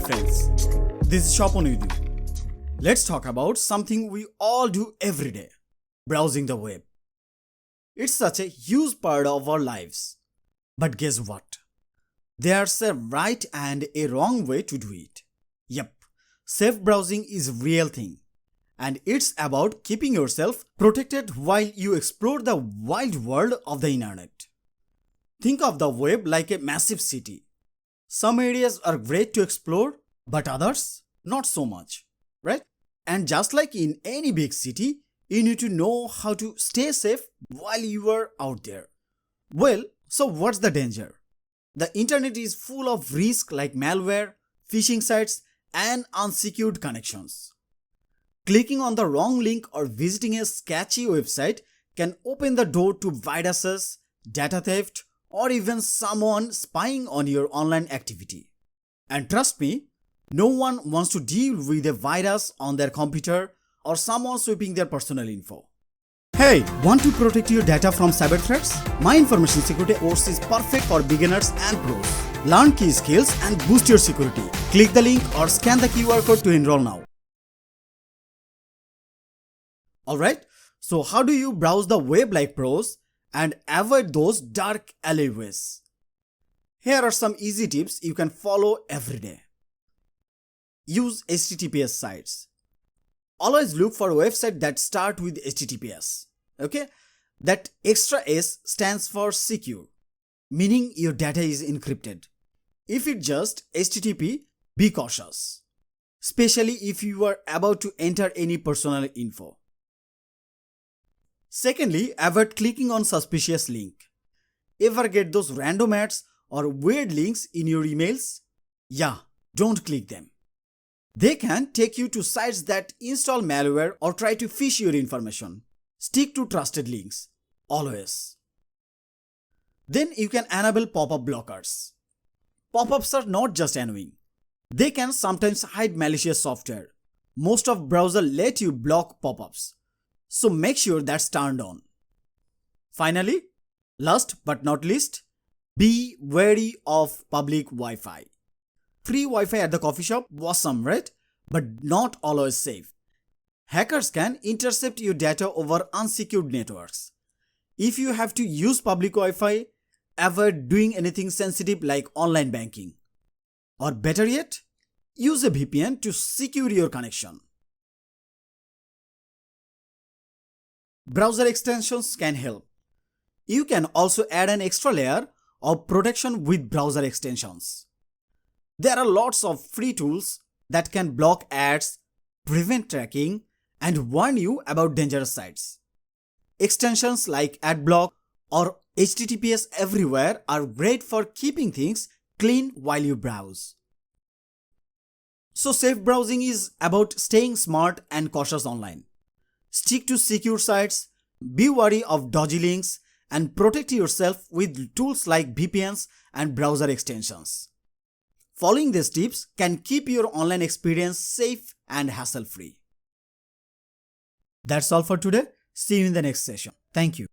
friends, this is Shapon with you. Let's talk about something we all do every day, browsing the web. It's such a huge part of our lives. But guess what? There's a right and a wrong way to do it. Yep, safe browsing is a real thing. And it's about keeping yourself protected while you explore the wild world of the internet. Think of the web like a massive city. Some areas are great to explore, but others not so much, right? And just like in any big city, you need to know how to stay safe while you are out there. Well, so what's the danger? The internet is full of risks like malware, phishing sites, and unsecured connections. Clicking on the wrong link or visiting a sketchy website can open the door to viruses, data theft, or even someone spying on your online activity. And trust me, no one wants to deal with a virus on their computer or someone sweeping their personal info. Hey, want to protect your data from cyber threats? My information security course is perfect for beginners and pros. Learn key skills and boost your security. Click the link or scan the QR code to enroll now. Alright, so how do you browse the web like pros and avoid those dark alleyways? Here are some easy tips you can follow every day. Use HTTPS sites. Always look for websites that start with HTTPS. Okay? That extra S stands for secure, meaning your data is encrypted. If it's just HTTP, be cautious, especially if you are about to enter any personal info. Secondly, avoid clicking on suspicious links. Ever get those random ads or weird links in your emails? Yeah, don't click them. They can take you to sites that install malware or try to phish your information. Stick to trusted links, always. Then you can enable pop-up blockers. Pop-ups are not just annoying. They can sometimes hide malicious software. Most of browsers let you block pop-ups, so make sure that's turned on. Finally, last but not least, be wary of public Wi-Fi. Free Wi-Fi at the coffee shop, awesome, right? But not always safe. Hackers can intercept your data over unsecured networks. If you have to use public Wi-Fi, avoid doing anything sensitive like online banking. Or better yet, use a VPN to secure your connection. Browser extensions can help. You can also add an extra layer of protection with browser extensions. There are lots of free tools that can block ads, prevent tracking, and warn you about dangerous sites. Extensions like AdBlock or HTTPS Everywhere are great for keeping things clean while you browse. So safe browsing is about staying smart and cautious online. Stick to secure sites, be wary of dodgy links, and protect yourself with tools like VPNs and browser extensions. Following these tips can keep your online experience safe and hassle-free. That's all for today. See you in the next session. Thank you.